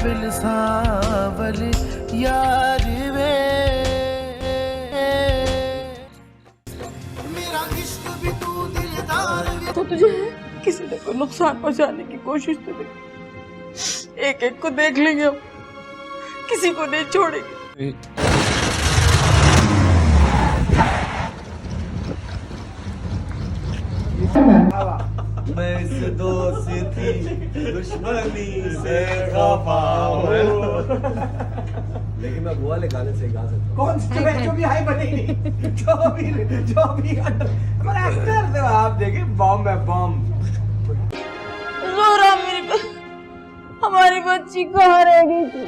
काफिल सांवल यार वे मेरा इश्क भी तू दिलदार वे। तो तुझे किसी ने को नुकसान पहुंचाने की कोशिश तो नहीं, एक एक को देख लेंगे हम, किसी को नहीं छोड़ेंगे। मैं इस दोस्ती दुश्मनी से खफा हूँ। लेकिन मैं वो वाले गाने से गा सकता हूँ। कौन से जो भी हाई बनेगी, जो भी एक्टर थे आप देखे, बॉम्ब है बॉम्ब। ज़ोहरा हमारी बच्ची कहाँ रह गई थी?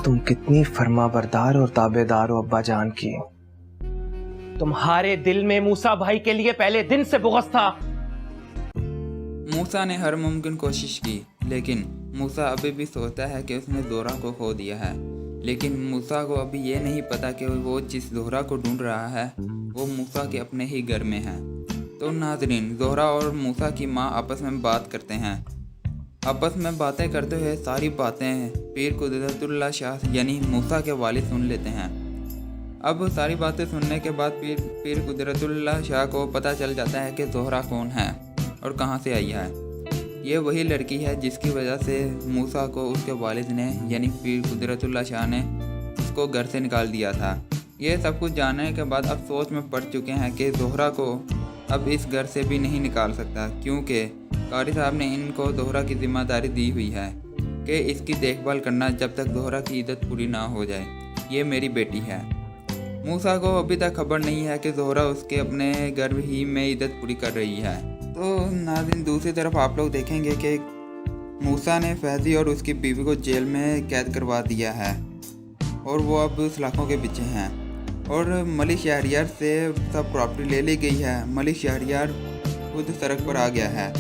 तुम कितनी फरमाबरदार और ताबेदार हो अब्बा जान की। तुम्हारे दिल में मूसा भाई के लिए पहले दिन से बुग़्ज़ था। मूसा ने हर मुमकिन कोशिश की, लेकिन मूसा अभी भी सोचता है कि उसने ज़ोहरा को खो दिया है। लेकिन मूसा को अभी ये नहीं पता कि वो जिस ज़ोहरा को ढूंढ रहा है वो मूसा के अपने ही घर में है। तो नाज़रीन, ज़ोहरा और मूसा की माँ आपस में बात करते हैं। आपस में बातें करते हुए सारी बातें पीर कुदरतुल्लाह शाह यानी मूसा के वालिद सुन लेते हैं। अब सारी बातें सुनने के बाद पीर कुदरतुल्लाह शाह को पता चल जाता है कि ज़ोहरा कौन है और कहाँ से आई है। ये वही लड़की है जिसकी वजह से मूसा को उसके वालिद ने यानी पीर कुदरतुल्लाह शाह ने उसको घर से निकाल दिया था। ये सब कुछ जानने के बाद अब सोच में पड़ चुके हैं कि ज़ोहरा को अब इस घर से भी नहीं निकाल सकता, क्योंकि कारी साहब ने इनको ज़ोहरा की ज़िम्मेदारी दी हुई है कि इसकी देखभाल करना जब तक ज़ोहरा की इद्दत पूरी ना हो जाए। ये मेरी बेटी है। मूसा को अभी तक खबर नहीं है कि ज़ोहरा उसके अपने घर ही में इद्दत पूरी कर रही है। तो नाज़रीन, दूसरी तरफ आप लोग देखेंगे कि मूसा ने फैज़ी और उसकी बीवी को जेल में कैद करवा दिया है और वो अब सलाखों के पीछे हैं। और मलिक शहरियार से सब प्रॉपर्टी ले ली गई है। मलिक शहरियार खुद सड़क पर आ गया है।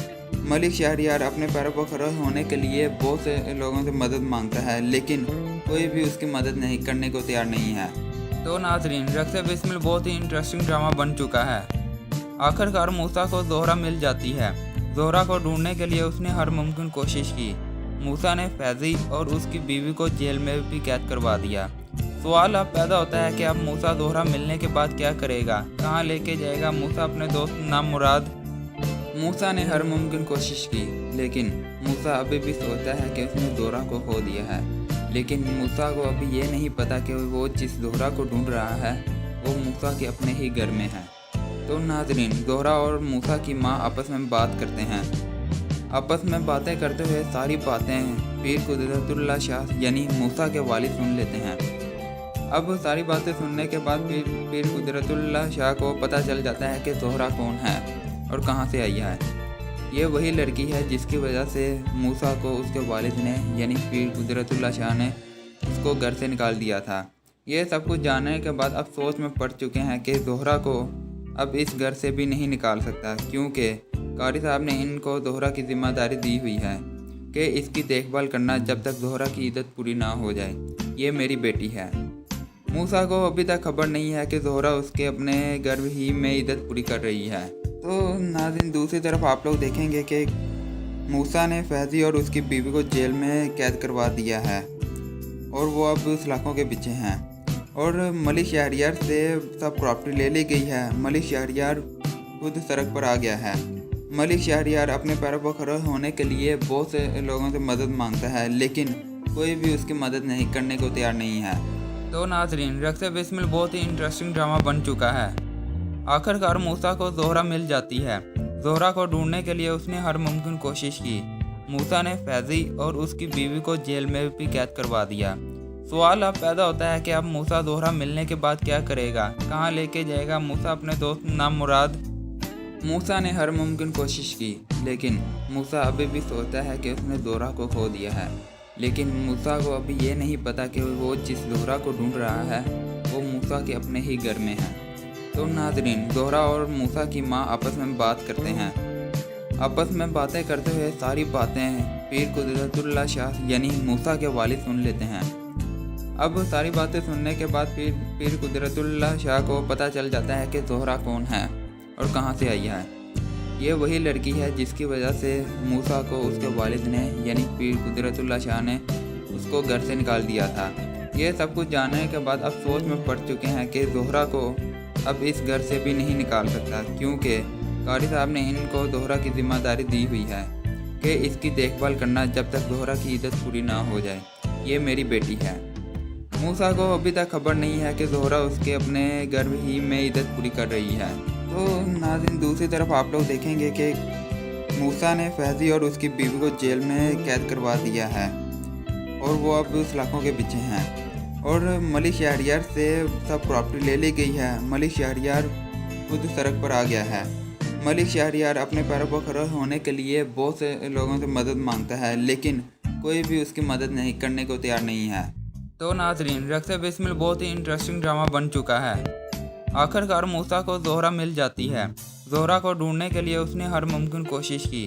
मलिक शहरियार अपने पैरों पर खड़ा होने के लिए बहुत से लोगों से मदद मांगता है, लेकिन कोई भी उसकी मदद नहीं करने को तैयार नहीं है। तो नाज़रीन, रक्स बिस्मिल बहुत ही इंटरेस्टिंग ड्रामा बन चुका है। आखिरकार मूसा को ज़ोहरा मिल जाती है। ज़ोहरा को ढूंढने के लिए उसने हर मुमकिन कोशिश की। मूसा ने फैज़ी और उसकी बीवी को जेल में भी कैद करवा दिया। सवाल अब पैदा होता है कि अब मूसा ज़ोहरा मिलने के बाद क्या करेगा, कहाँ लेके जाएगा मूसा अपने दोस्त नाम मुराद। मूसा ने हर मुमकिन कोशिश की, लेकिन मूसा अभी भी सोचता है कि उसने ज़ोहरा को खो दिया है। लेकिन मूसा को अभी ये नहीं पता कि वो जिस ज़ोहरा को ढूंढ रहा है वो मूसा के अपने ही घर में है। तो नाज़रीन, ज़ोहरा और मूसा की माँ आपस में बात करते हैं। आपस में बातें करते हुए सारी बातें पीर कुदरतुल्लाह शाह यानी मूसा के वालिद सुन लेते हैं। अब सारी बातें सुनने के बाद पीर कुदरतुल्लाह शाह को पता चल जाता है कि ज़ोहरा कौन है और कहाँ से आई है। ये वही लड़की है जिसकी वजह से मूसा को उसके वालिद ने यानी पीर कुदरतुल्लाह शाह ने उसको घर से निकाल दिया था। ये सब कुछ जानने के बाद अब सोच में पड़ चुके हैं कि ज़ोहरा को अब इस घर से भी नहीं निकाल सकता, क्योंकि कारी साहब ने इनको ज़ोहरा की ज़िम्मेदारी दी हुई है कि इसकी देखभाल करना जब तक ज़ोहरा की इद्दत पूरी ना हो जाए। ये मेरी बेटी है। मूसा को अभी तक खबर नहीं है कि ज़ोहरा उसके अपने घर ही में इद्दत पूरी कर रही है। तो नाज़रीन, दूसरी तरफ आप लोग देखेंगे कि मूसा ने फैज़ी और उसकी बीवी को जेल में कैद करवा दिया है और वो अब सलाखों के पीछे हैं। और मलिक शहरियार से सब प्रॉपर्टी ले ली गई है। मलिक शहरियार खुद सड़क पर आ गया है। मलिक शहरियार अपने पैरों पर खड़ा होने के लिए बहुत से लोगों से मदद मांगता है, लेकिन कोई भी उसकी मदद नहीं करने को तैयार नहीं है। तो नाज़रीन, रक्स बिस्मिल बहुत ही इंटरेस्टिंग ड्रामा बन चुका है। आखिरकार मूसा को ज़ोहरा मिल जाती है। ज़ोहरा को ढूंढने के लिए उसने हर मुमकिन कोशिश की। मूसा ने फैज़ी और उसकी बीवी को जेल में भी कैद करवा दिया। सवाल अब पैदा होता है कि अब मूसा ज़ोहरा मिलने के बाद क्या करेगा, कहाँ लेके जाएगा मूसा अपने दोस्त नाम मुराद। मूसा ने हर मुमकिन कोशिश की, लेकिन मूसा अभी भी सोचता है कि उसने ज़ोहरा को खो दिया है। लेकिन मूसा को अभी ये नहीं पता कि वो जिस ज़ोहरा को ढूंढ रहा है वो मूसा के अपने ही घर में है। तो नाज़रीन, ज़ोहरा और मूसा की माँ आपस में बात करते हैं। आपस में बातें करते हुए सारी बातें पीर कुदरतुल्लाह शाह यानी मूसा के वालिद सुन लेते हैं। अब सारी बातें सुनने के बाद पीर कुदरतुल्लाह शाह को पता चल जाता है कि ज़ोहरा कौन है और कहाँ से आई है। ये वही लड़की है जिसकी वजह से मूसा को उसके वालिद ने यानी पीर कुदरतुल्लाह शाह ने उसको घर से निकाल दिया था। ये सब कुछ जानने के बाद अब सोच में पड़ चुके हैं कि ज़ोहरा को अब इस घर से भी नहीं निकाल सकता, क्योंकि कारी साहब ने इनको ज़ोहरा की जिम्मेदारी दी हुई है कि इसकी देखभाल करना जब तक ज़ोहरा की इज्जत पूरी ना हो जाए। ये मेरी बेटी है। मूसा को अभी तक खबर नहीं है कि ज़ोहरा उसके अपने घर ही में इज्जत पूरी कर रही है। तो नाज़रीन, दूसरी तरफ आप लोग देखेंगे कि मूसा ने फैज़ी और उसकी बीवी को जेल में कैद करवा दिया है और वो अब सलाखों के पीछे हैं और मलिक शहरियार से सब प्रॉपर्टी ले ली गई है। मलिक शहरियार खुद सड़क पर आ गया है। मलिक शहरियार अपने पैरों पर खड़ा होने के लिए बहुत से लोगों से मदद मांगता है, लेकिन कोई भी उसकी मदद नहीं करने को तैयार नहीं है। तो नाज़रीन, रक्स बिस्मिल बहुत ही इंटरेस्टिंग ड्रामा बन चुका है। आखिरकार मूसा को ज़ोहरा मिल जाती है। ज़ोहरा को ढूंढने के लिए उसने हर मुमकिन कोशिश की।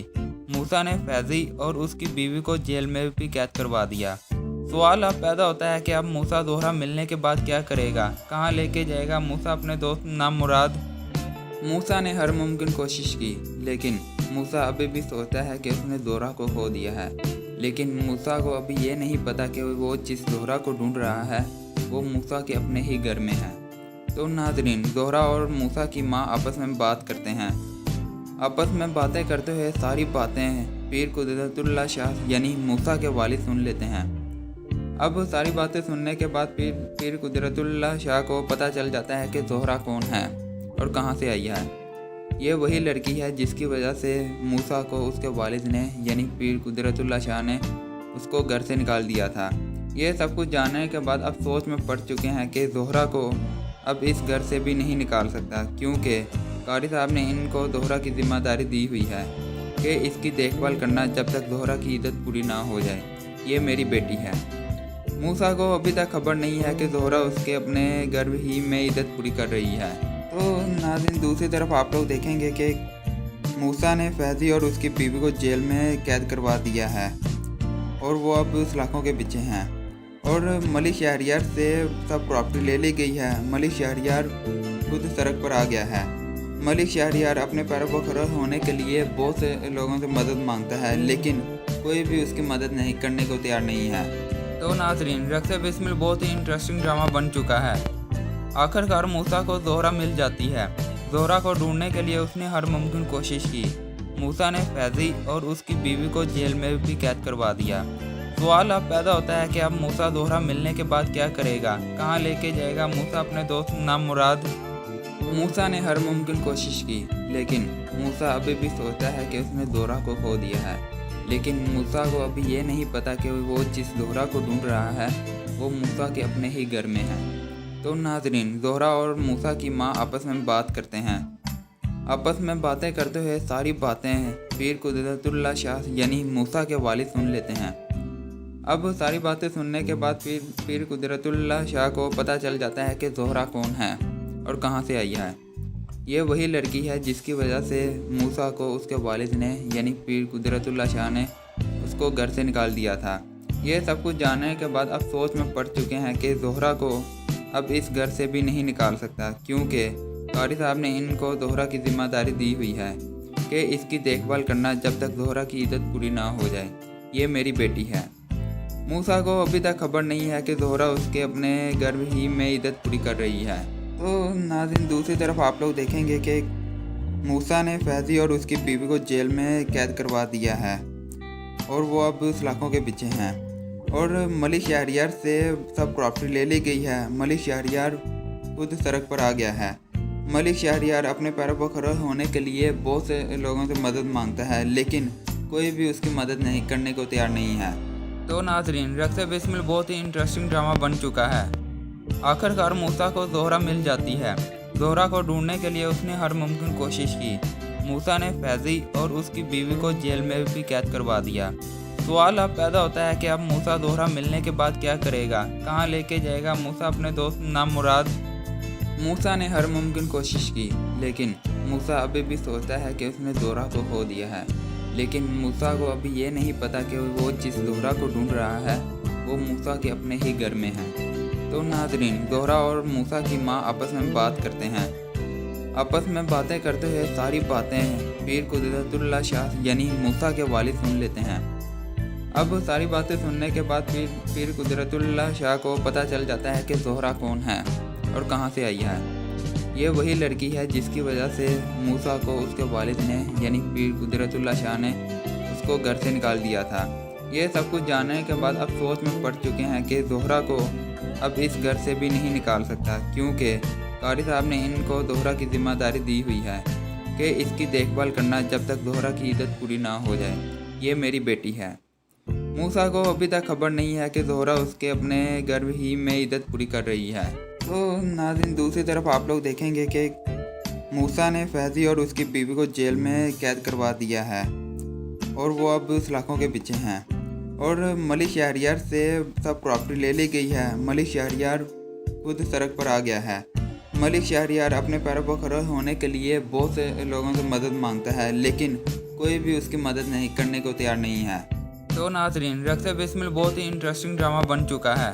मूसा ने फैज़ी और उसकी बीवी को जेल में भी कैद करवा दिया। सवाल अब पैदा होता है कि अब मूसा ज़ोहरा मिलने के बाद क्या करेगा, कहाँ लेके जाएगा मूसा अपने दोस्त नामुराद। मूसा ने हर मुमकिन कोशिश की, लेकिन मूसा अभी भी सोचता है कि उसने ज़ोहरा को खो दिया है। लेकिन मूसा को अभी ये नहीं पता कि वो जिस ज़ोहरा को ढूंढ रहा है वो मूसा के अपने ही घर में है। तो नाज़रीन, ज़ोहरा और मूसा की माँ आपस में बात करते हैं। आपस में बातें करते हुए सारी बातें पीर कुदरतुल्लाह शाह यानी मूसा के वालिद सुन लेते हैं। अब सारी बातें सुनने के बाद पीर कुदरतुल्लाह शाह को पता चल जाता है कि ज़ोहरा कौन है और कहाँ से आई है। ये वही लड़की है जिसकी वजह से मूसा को उसके वालिद ने यानी पीर कुदरतुल्लाह शाह ने उसको घर से निकाल दिया था। ये सब कुछ जानने के बाद अब सोच में पड़ चुके हैं कि ज़ोहरा को अब इस घर से भी नहीं निकाल सकता, क्योंकि कारी साहब ने इनको ज़ोहरा की जिम्मेदारी दी हुई है कि इसकी देखभाल करना जब तक ज़ोहरा की इज्जत पूरी ना हो जाए। ये मेरी बेटी है। मूसा को अभी तक खबर नहीं है कि ज़ोहरा उसके अपने घर ही में इज्जत पूरी कर रही है। तो नाज़रीन, दूसरी तरफ आप लोग देखेंगे कि मूसा ने फैज़ी और उसकी बीवी को जेल में कैद करवा दिया है और वो अब सलाखों के पीछे हैं और मलिक शहरियार से सब प्रॉपर्टी ले ली गई है। मलिक शहरियार खुद सड़क पर आ गया है। मलिक शहरियार अपने पैरों पर खड़ा होने के लिए बहुत से लोगों से मदद मांगता है, लेकिन कोई भी उसकी मदद नहीं करने को तैयार नहीं है। तो नाज़रीन, रक्स बिस्मिल बहुत ही इंटरेस्टिंग ड्रामा बन चुका है। आखिरकार मूसा को ज़ोहरा मिल जाती है। ज़ोहरा को ढूंढने के लिए उसने हर मुमकिन कोशिश की। मूसा ने फैज़ी और उसकी बीवी को जेल में भी कैद करवा दिया। सवाल अब पैदा होता है कि अब मूसा ज़ोहरा मिलने के बाद क्या करेगा, कहाँ लेके जाएगा मूसा अपने दोस्त नामुराद। मूसा ने हर मुमकिन कोशिश की, लेकिन मूसा अभी भी सोचता है कि उसने ज़ोहरा को खो दिया है। लेकिन मूसा को अभी ये नहीं पता कि वो जिस ज़ोहरा को ढूंढ रहा है वो मूसा के अपने ही घर में है। तो नाज़रीन, ज़ोहरा और मूसा की माँ आपस में बात करते हैं। आपस में बातें करते हुए सारी बातें पीर कुदरतुल्लाह शाह यानी मूसा के वालिद सुन लेते हैं। अब सारी बातें सुनने के बाद पीर कुदरतुल्लाह शाह को पता चल जाता है कि ज़ोहरा कौन है और कहाँ से आई है। ये वही लड़की है जिसकी वजह से मूसा को उसके वालिद ने यानी पीर कुदरतुल्लाह शाह ने उसको घर से निकाल दिया था। ये सब कुछ जानने के बाद अब सोच में पड़ चुके हैं कि ज़ोहरा को अब इस घर से भी नहीं निकाल सकता, क्योंकि कारी साहब ने इनको ज़ोहरा की जिम्मेदारी दी हुई है कि इसकी देखभाल करना जब तक ज़ोहरा की इज्जत पूरी ना हो जाए। ये मेरी बेटी है। मूसा को अभी तक खबर नहीं है कि ज़ोहरा उसके अपने घर ही में इज्जत पूरी कर रही है। तो नाज़रीन, दूसरी तरफ आप लोग देखेंगे कि मूसा ने फैज़ी और उसकी बीवी को जेल में कैद करवा दिया है और वो अब सलाखों के पीछे हैं और मलिक शहरियार से सब प्रॉपर्टी ले ली गई है। मलिक शहरियार खुद सड़क पर आ गया है। मलिक शहरियार अपने पैरों पर खड़ा होने के लिए बहुत से लोगों से मदद मांगता है, लेकिन कोई भी उसकी मदद नहीं करने को तैयार नहीं है। तो नाज़रीन, रक्स बिस्मिल बहुत ही इंटरेस्टिंग ड्रामा बन चुका है। आखिरकार मूसा को ज़ोहरा मिल जाती है। ज़ोहरा को ढूंढने के लिए उसने हर मुमकिन कोशिश की। मूसा ने फैज़ी और उसकी बीवी को जेल में भी कैद करवा दिया। सवाल अब पैदा होता है कि अब मूसा ज़ोहरा मिलने के बाद क्या करेगा, कहाँ लेके जाएगा मूसा अपने दोस्त नामुराद। मूसा ने हर मुमकिन कोशिश की, लेकिन मूसा अभी भी सोचता है कि उसने ज़ोहरा को खो दिया है। लेकिन मूसा को अभी ये नहीं पता कि वो जिस ज़ोहरा को ढूंढ रहा है वो मूसा के अपने ही घर में है। तो नाजरीन, ज़ोहरा और मूसा की माँ आपस में बात करते हैं। आपस में बातें करते हुए सारी बातें पीर कुदरतुल्लाह शाह यानी मूसा के वालिद सुन लेते हैं। अब सारी बातें सुनने के बाद पीर कुदरतुल्लाह शाह को पता चल जाता है कि ज़ोहरा कौन है और कहाँ से आई है। ये वही लड़की है जिसकी वजह से मूसा को उसके वालिद ने यानी पीर कुदरतुल्लाह शाह ने उसको घर से निकाल दिया था। ये सब कुछ जानने के बाद अब सोच में पड़ चुके हैं कि ज़ोहरा को अब इस घर से भी नहीं निकाल सकता, क्योंकि कारी साहब ने इनको ज़ोहरा की जिम्मेदारी दी हुई है कि इसकी देखभाल करना जब तक ज़ोहरा की इद्दत पूरी ना हो जाए। ये मेरी बेटी है। मूसा को अभी तक खबर नहीं है कि ज़ोहरा उसके अपने घर ही में इद्दत पूरी कर रही है। तो नाज़रीन, दूसरी तरफ आप लोग देखेंगे कि मूसा ने फैज़ी और उसकी बीवी को जेल में कैद करवा दिया है और वो अब सलाखों के पीछे हैं। और मलिक शहरियार से सब प्रॉपर्टी ले ली गई है। मलिक शहरियार खुद सड़क पर आ गया है। मलिक शहरियार अपने पैरों पर खड़ा होने के लिए बहुत से लोगों से मदद मांगता है, लेकिन कोई भी उसकी मदद नहीं करने को तैयार नहीं है। तो नाज़रीन, रक्स बिस्मिल बहुत ही इंटरेस्टिंग ड्रामा बन चुका है।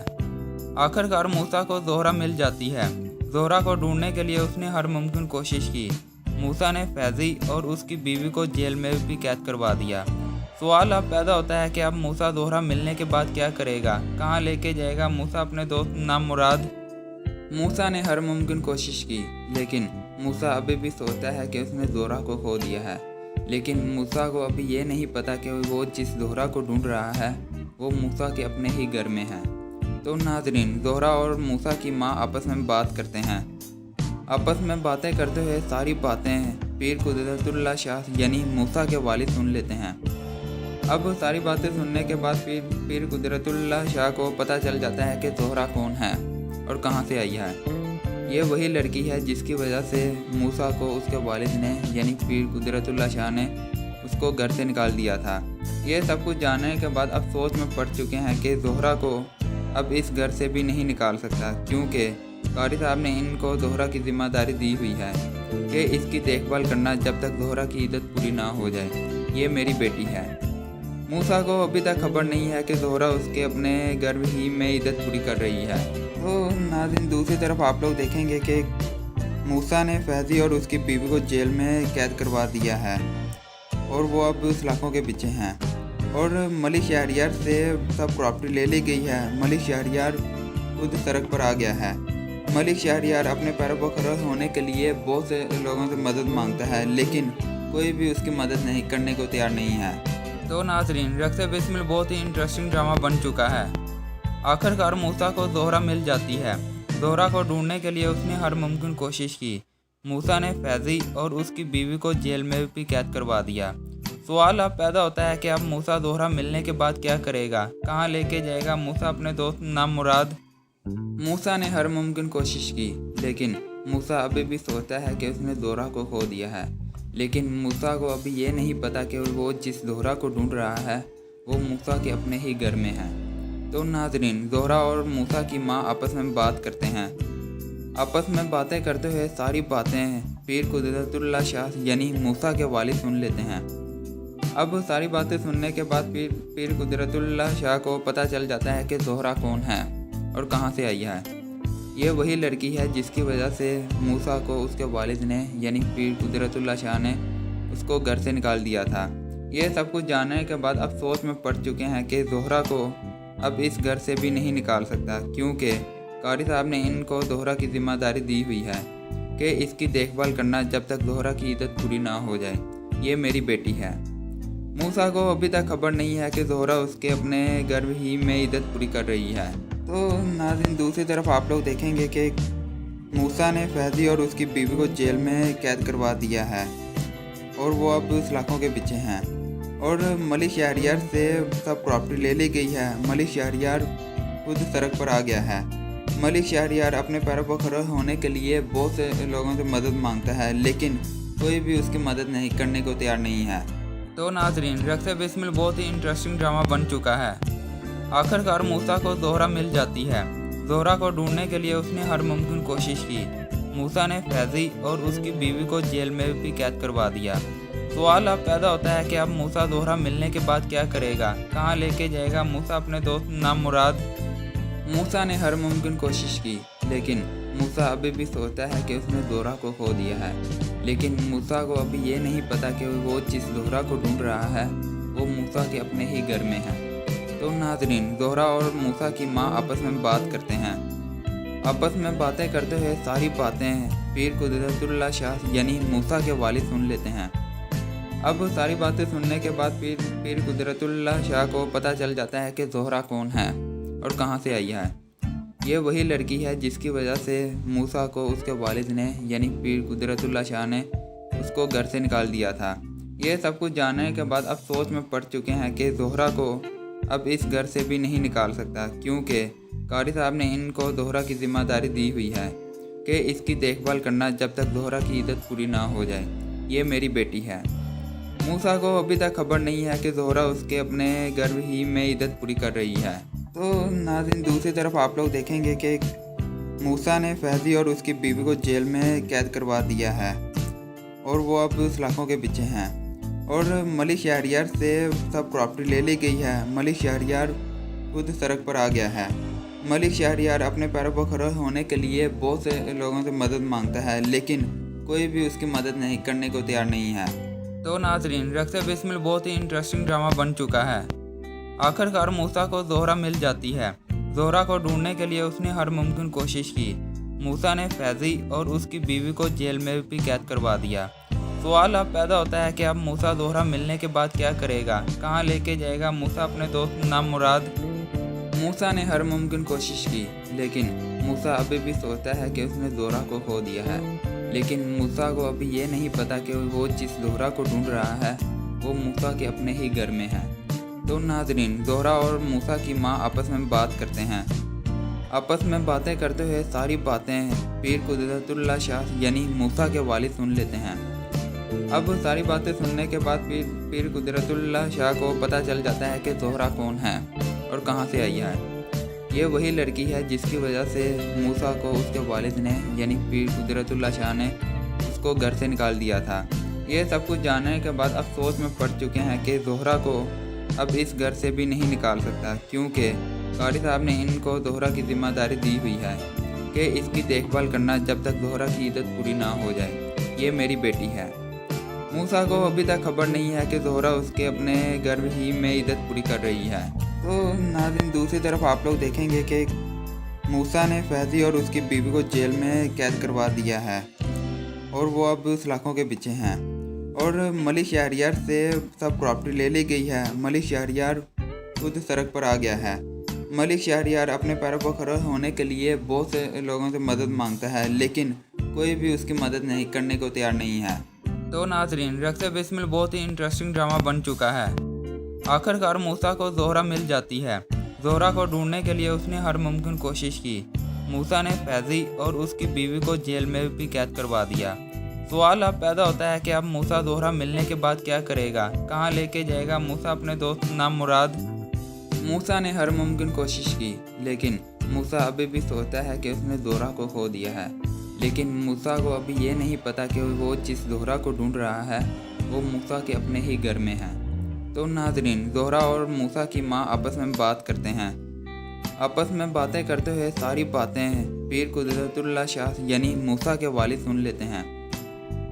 आखिरकार मूसा को ज़ोहरा मिल जाती है। ज़ोहरा को ढूंढने के लिए उसने हर मुमकिन कोशिश की। मूसा ने फैज़ी और उसकी बीवी को जेल में भी कैद करवा दिया। सवाल अब पैदा होता है कि अब मूसा ज़ोहरा मिलने के बाद क्या करेगा, कहाँ लेके जाएगा मूसा अपने दोस्त नामुराद। मूसा ने हर मुमकिन कोशिश की, लेकिन मूसा अभी भी सोचता है कि उसने ज़ोहरा को खो दिया है। लेकिन मूसा को अभी ये नहीं पता कि वो जिस ज़ोहरा को ढूंढ रहा है वो मूसा के अपने ही घर में है। तो नाज़रीन, ज़ोहरा और मूसा की माँ आपस में बात करते हैं। आपस में बातें करते हुए सारी बातें पीर कुदरतुल्लाह शाह यानी मूसा के वालिद सुन लेते हैं। अब सारी बातें सुनने के बाद पीर कुदरतुल्लाह शाह को पता चल जाता है कि ज़ोहरा कौन है और कहाँ से आई है। ये वही लड़की है जिसकी वजह से मूसा को उसके वालिद ने यानी पीर कुदरतुल्लाह शाह ने उसको घर से निकाल दिया था। ये सब कुछ जानने के बाद अब सोच में पड़ चुके हैं कि ज़ोहरा को अब इस घर से भी नहीं निकाल सकता, क्योंकि कारी साहब ने इनको ज़ोहरा की जिम्मेदारी दी हुई है कि इसकी देखभाल करना जब तक ज़ोहरा की इद्दत पूरी ना हो जाए। ये मेरी बेटी है। मूसा को अभी तक खबर नहीं है कि ज़ोहरा उसके अपने घर ही में इद्दत पूरी कर रही है। तो नाज़रीन, दूसरी तरफ आप लोग देखेंगे कि मूसा ने फैज़ी और उसकी बीवी को जेल में कैद करवा दिया है और वो अब सलाखों के पीछे हैं। और मलिक शहरियार से सब प्रॉपर्टी ले ली गई है। मलिक शहरियार खुद सड़क पर आ गया है। मलिक शहरियार अपने पैरों पर खड़ा होने के लिए बहुत से लोगों से मदद मांगता है, लेकिन कोई भी उसकी मदद नहीं करने को तैयार नहीं है। तो नाज़रीन, रक्स बिस्मिल बहुत ही इंटरेस्टिंग ड्रामा बन चुका है। आखिरकार मूसा को ज़ोहरा मिल जाती है। ज़ोहरा को ढूंढने के लिए उसने हर मुमकिन कोशिश की। मूसा ने फैज़ी और उसकी बीवी को जेल में भी कैद करवा दिया। सवाल अब पैदा होता है कि अब मूसा ज़ोहरा मिलने के बाद क्या करेगा, कहाँ लेके जाएगा मूसा अपने दोस्त नामुराद। मूसा ने हर मुमकिन कोशिश की, लेकिन मूसा अभी भी सोचता है कि उसने ज़ोहरा को खो दिया है। लेकिन मूसा को अभी ये नहीं पता कि वो जिस ज़ोहरा को ढूंढ रहा है वो मूसा के अपने ही घर में है। तो नाज़रीन, ज़ोहरा और मूसा की माँ आपस में बात करते हैं। आपस में बातें करते हुए सारी बातें पीर कुदरतुल्लाह शाह यानी मूसा के वालिद सुन लेते हैं। अब सारी बातें सुनने के बाद पीर कुदरतुल्लाह शाह को पता चल जाता है कि ज़ोहरा कौन है और कहाँ से आई है। ये वही लड़की है जिसकी वजह से मूसा को उसके वालिद ने यानी पीर कुदरतुल्लाह शाह ने उसको घर से निकाल दिया था। ये सब कुछ जानने के बाद अब सोच में पड़ चुके हैं कि ज़ोहरा को अब इस घर से भी नहीं निकाल सकता, क्योंकि कारी साहब ने इनको ज़ोहरा की जिम्मेदारी दी हुई है कि इसकी देखभाल करना जब तक ज़ोहरा की इद्दत पूरी ना हो जाए। ये मेरी बेटी है। मूसा को अभी तक खबर नहीं है कि ज़ोहरा उसके अपने घर ही में इद्दत पूरी कर रही है। तो नाज़रीन, दूसरी तरफ आप लोग देखेंगे कि मूसा ने फैज़ी और उसकी बीवी को जेल में कैद करवा दिया है और वो अब सलाखों के पीछे हैं। और मलिक शहरियार से सब प्रॉपर्टी ले ली गई है। मलिक शहरियार खुद सड़क पर आ गया है। मलिक शहरियार अपने पैरों पर खड़ा होने के लिए बहुत से लोगों से मदद मांगता है, लेकिन कोई भी उसकी मदद नहीं करने को तैयार नहीं है। तो नाज़रीन, रक्स बिस्मिल बहुत ही इंटरेस्टिंग ड्रामा बन चुका है। आखिरकार मूसा को ज़ोहरा मिल जाती है। ज़ोहरा को ढूंढने के लिए उसने हर मुमकिन कोशिश की। मूसा ने फैज़ी और उसकी बीवी को जेल में भी कैद करवा दिया। सवाल अब पैदा होता है कि अब मूसा ज़ोहरा मिलने के बाद क्या करेगा, कहाँ लेके जाएगा मूसा अपने दोस्त नामुराद। मूसा ने हर मुमकिन कोशिश की, लेकिन मूसा अभी भी सोचता है कि उसने ज़ोहरा को खो दिया है। लेकिन मूसा को अभी ये नहीं पता कि वो जिस ज़ोहरा को ढूंढ रहा है वो मूसा के अपने ही घर में है। तो नाज़रीन, ज़ोहरा और मूसा की माँ आपस में बात करते हैं। आपस में बातें करते हुए सारी बातें पीर कुदरतुल्लाह शाह यानी मूसा के वालिद सुन लेते हैं। अब सारी बातें सुनने के बाद पीर कुदरतुल्लाह शाह को पता चल जाता है कि ज़ोहरा कौन है और कहाँ से आई है। ये वही लड़की है जिसकी वजह से मूसा को उसके वालिद ने यानी पीर कुदरतुल्लाह शाह ने उसको घर से निकाल दिया था। ये सब कुछ जानने के बाद अब सोच में पड़ चुके हैं कि ज़ोहरा को अब इस घर से भी नहीं निकाल सकता, क्योंकि कारी साहब ने इनको ज़ोहरा की ज़िम्मेदारी दी हुई है कि इसकी देखभाल करना जब तक ज़ोहरा की इद्दत पूरी ना हो जाए। ये मेरी बेटी है। मूसा को अभी तक खबर नहीं है कि ज़ोहरा उसके अपने घर ही में इद्दत पूरी कर रही है। तो नाज़रीन, दूसरी तरफ आप लोग देखेंगे कि मूसा ने फैज़ी और उसकी बीवी को जेल में कैद करवा दिया है और वो अब सलाखों के पीछे हैं। और मलिक शहरियार से सब प्रॉपर्टी ले ली गई है। मलिक शहरियार खुद सड़क पर आ गया है। मलिक शहरियार अपने पैरों पर खड़े होने के लिए बहुत से लोगों से मदद मांगता है, लेकिन कोई भी उसकी मदद नहीं करने को तैयार नहीं है। तो नाज़रीन, रक्स बिस्मिल बहुत ही इंटरेस्टिंग ड्रामा बन चुका है। आखिरकार मूसा को ज़ोहरा मिल जाती है। ज़ोहरा को ढूंढने के लिए उसने हर मुमकिन कोशिश की। मूसा ने फैज़ी और उसकी बीवी को जेल में भी कैद करवा दिया। सवाल अब पैदा होता है कि अब मूसा ज़ोहरा मिलने के बाद क्या करेगा, कहाँ लेके जाएगा मूसा अपने दोस्त नाम मुराद। मूसा ने हर मुमकिन कोशिश की, लेकिन मूसा अभी भी सोचता है कि उसने ज़ोहरा को खो दिया है। लेकिन मूसा को अभी ये नहीं पता कि वो जिस ज़ोहरा को ढूंढ रहा है वो मूसा के अपने ही घर में है। तो नाज़रीन, ज़ोहरा और मूसा की माँ आपस में बात करते हैं। आपस में बातें करते हुए सारी बातें पीर कुदरतुल्लाह शाह यानी मूसा के वालिद सुन लेते हैं। अब सारी बातें सुनने के बाद पीर कुदरतुल्लाह शाह को पता चल जाता है कि ज़ोहरा कौन है और कहाँ से आई है। ये वही लड़की है जिसकी वजह से मूसा को उसके वालिद ने यानी पीर कुदरतुल्लाह शाह ने उसको घर से निकाल दिया था। ये सब कुछ जानने के बाद अब सोच में पड़ चुके हैं कि ज़ोहरा को अब इस घर से भी नहीं निकाल सकता, क्योंकि कारी साहब ने इनको ज़ोहरा की ज़िम्मेदारी दी हुई है कि इसकी देखभाल करना जब तक ज़ोहरा की इद्दत पूरी ना हो जाए। ये मेरी बेटी है। मूसा को अभी तक खबर नहीं है कि ज़ोहरा उसके अपने घर ही में इद्दत पूरी कर रही है। तो नाज़रीन, दूसरी तरफ आप लोग देखेंगे कि मूसा ने फैज़ी और उसकी बीवी को जेल में कैद करवा दिया है और वो अब सलाखों के पीछे हैं। और मलिक शहरियार से सब प्रॉपर्टी ले ली गई है। मलिक शहरियार खुद सड़क पर आ गया है। मलिक शहरियार अपने पैरों पर खड़े होने के लिए बहुत से लोगों से मदद मांगता है, लेकिन कोई भी उसकी मदद नहीं करने को तैयार नहीं है। तो नाज़रीन, रक्स बिस्मिल बहुत ही इंटरेस्टिंग ड्रामा बन चुका है। आखिरकार मूसा को ज़ोहरा मिल जाती है। ज़ोहरा को ढूंढने के लिए उसने हर मुमकिन कोशिश की। मूसा ने फैज़ी और उसकी बीवी को जेल में भी कैद करवा दिया। सवाल अब पैदा होता है कि अब मूसा ज़ोहरा मिलने के बाद क्या करेगा, कहाँ लेके जाएगा मूसा अपने दोस्त नाम मुराद। मूसा ने हर मुमकिन कोशिश की, लेकिन मूसा अभी भी सोचता है कि उसने ज़ोहरा को खो दिया है। लेकिन मूसा को अभी ये नहीं पता कि वो जिस ज़ोहरा को ढूंढ रहा है वो मूसा के अपने ही घर में है। तो नाज़रीन, ज़ोहरा और मूसा की माँ आपस में बात करते हैं। आपस में बातें करते हुए सारी बातें पीर कुदरतुल्लाह शाह यानी मूसा के वालिद सुन लेते हैं।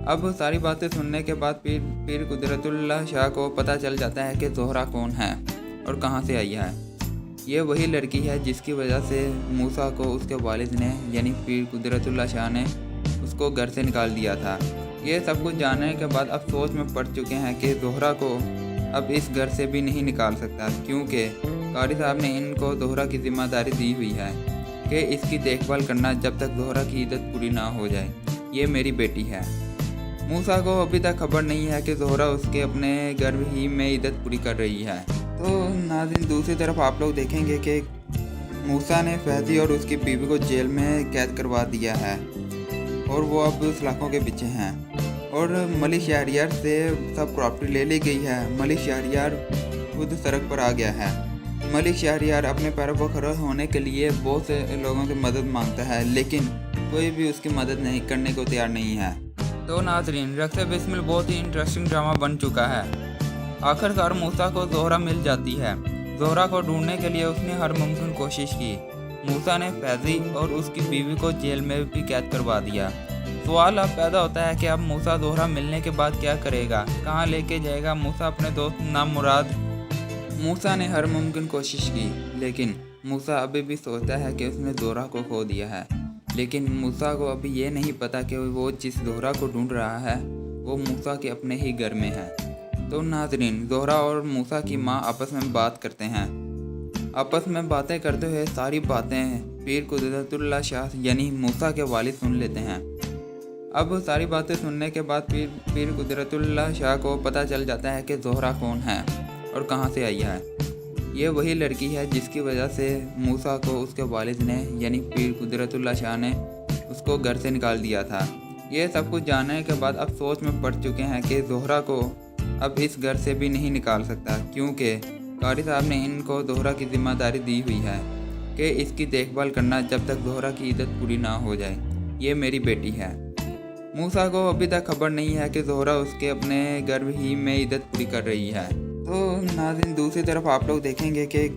अब सारी बातें सुनने के बाद पीर कुदरतुल्लाह शाह को पता चल जाता है कि ज़ोहरा कौन है और कहाँ से आई है। ये वही लड़की है जिसकी वजह से मूसा को उसके वालिद ने यानी पीर कुदरतुल्लाह शाह ने उसको घर से निकाल दिया था। ये सब कुछ जानने के बाद अब सोच में पड़ चुके हैं कि ज़ोहरा को अब इस घर से भी नहीं निकाल सकता, क्योंकि कारी साहब ने इनको ज़ोहरा की ज़िम्मेदारी दी हुई है कि इसकी देखभाल करना जब तक ज़ोहरा की इद्दत पूरी ना हो जाए। ये मेरी बेटी है। मूसा को अभी तक खबर नहीं है कि ज़ोहरा उसके अपने घर ही में इद्दत पूरी कर रही है। तो नाज़रीन, दूसरी तरफ आप लोग देखेंगे कि मूसा ने फैज़ी और उसकी बीवी को जेल में कैद करवा दिया है और वो अब सलाखों के पीछे हैं। और मलिक शहरियार से सब प्रॉपर्टी ले ली गई है। मलिक शहरियार खुद सड़क पर आ गया है। मलिक शहरियार अपने पैरों पर खड़े होने के लिए बहुत से लोगों से मदद मांगता है, लेकिन कोई भी उसकी मदद नहीं करने को तैयार नहीं है। तो नाज़रीन, रक्स बिस्मिल बहुत ही इंटरेस्टिंग ड्रामा बन चुका है। आखिरकार मूसा को ज़ोहरा मिल जाती है। ज़ोहरा को ढूंढने के लिए उसने हर मुमकिन कोशिश की। मूसा ने फैजी और उसकी बीवी को जेल में भी कैद करवा दिया। सवाल अब पैदा होता है कि अब मूसा जोहरा मिलने के बाद क्या करेगा, कहाँ लेके जाएगा मूसा अपने दोस्त नामुराद। मूसा ने हर मुमकिन कोशिश की, लेकिन मूसा अभी भी सोचता है कि उसने जोहरा को खो दिया है। लेकिन मूसा को अभी ये नहीं पता कि वो जिस जोहरा को ढूंढ रहा है वो मूसा के अपने ही घर में है। तो नाजरीन, जोहरा और मूसा की माँ आपस में बात करते हैं। आपस में बातें करते हुए सारी बातें पीर कुदरतुल्लाह शाह यानी मूसा के वालिद सुन लेते हैं। अब सारी बातें सुनने के बाद पीर कुदरतुल्लाह शाह को पता चल जाता है कि जोहरा कौन है और कहाँ से आई है। ये वही लड़की है जिसकी वजह से मूसा को उसके वालिद ने यानी पीर कुदरतुल्लाह शाह ने उसको घर से निकाल दिया था। ये सब कुछ जानने के बाद अब सोच में पड़ चुके हैं कि जोहरा को अब इस घर से भी नहीं निकाल सकता, क्योंकि कारी साहब ने इनको जोहरा की जिम्मेदारी दी हुई है कि इसकी देखभाल करना जब तक जोहरा की इज्जत पूरी ना हो जाए। ये मेरी बेटी है। मूसा को अभी तक खबर नहीं है कि जोहरा उसके अपने घर ही में इज्जत पूरी कर रही है। तो नाज़रीन, दूसरी तरफ आप लोग देखेंगे कि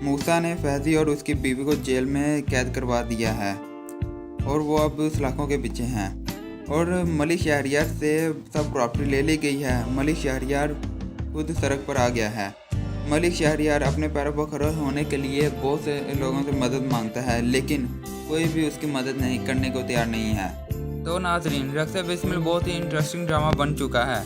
मूसा ने फैजी और उसकी बीवी को जेल में कैद करवा दिया है और वो अब सलाखों के पीछे हैं। और मलिक शहरियार से सब प्रॉपर्टी ले ली गई है। मलिक शहरियार खुद सड़क पर आ गया है। मलिक शहरियार अपने पैरों पर खड़ा होने के लिए बहुत से लोगों से मदद मांगता है, लेकिन कोई भी उसकी मदद नहीं करने को तैयार नहीं है। तो नाजरीन, रक्स बिस्मिल बहुत ही इंटरेस्टिंग ड्रामा बन चुका है।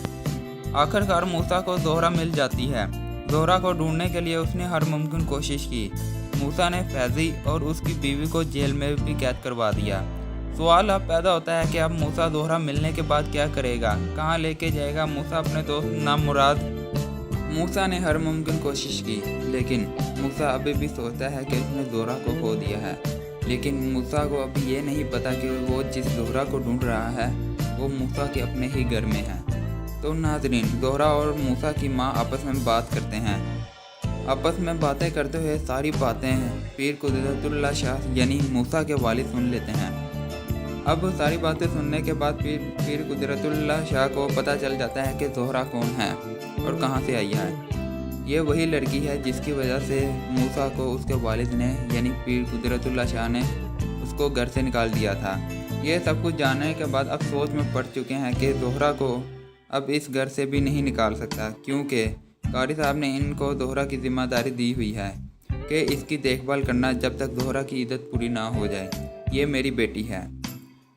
आखिरकार मूसा को जोहरा मिल जाती है। जोहरा को ढूंढने के लिए उसने हर मुमकिन कोशिश की। मूसा ने फैजी और उसकी बीवी को जेल में भी कैद करवा दिया। सवाल अब पैदा होता है कि अब मूसा जोहरा मिलने के बाद क्या करेगा, कहाँ लेके जाएगा मूसा अपने दोस्त नामुराद। मूसा ने हर मुमकिन कोशिश की, लेकिन मूसा अभी भी सोचता है कि उसने जोहरा को खो दिया है। लेकिन मूसा को अभी ये नहीं पता कि वो जिस जोहरा को ढूंढ रहा है वो मूसा के अपने ही घर में है। तो नाजरीन, जोहरा और मूसा की माँ आपस में बात करते हैं। आपस में बातें करते हुए सारी बातें पीर कुदरतुल्लाह शाह यानी मूसा के वालिद सुन लेते हैं। अब सारी बातें सुनने के बाद पीर कुदरतुल्लाह शाह को पता चल जाता है कि जोहरा कौन है और कहाँ से आई है। ये वही लड़की है जिसकी वजह से मूसा को उसके वालिद ने यानी पीर कुदरतुल्लाह शाह ने उसको घर से निकाल दिया था। ये सब कुछ जानने के बाद अब सोच में पड़ चुके हैं कि जोहरा को अब इस घर से भी नहीं निकाल सकता, क्योंकि कारी साहब ने इनको जोहरा की जिम्मेदारी दी हुई है कि इसकी देखभाल करना जब तक जोहरा की इज्जत पूरी ना हो जाए। ये मेरी बेटी है।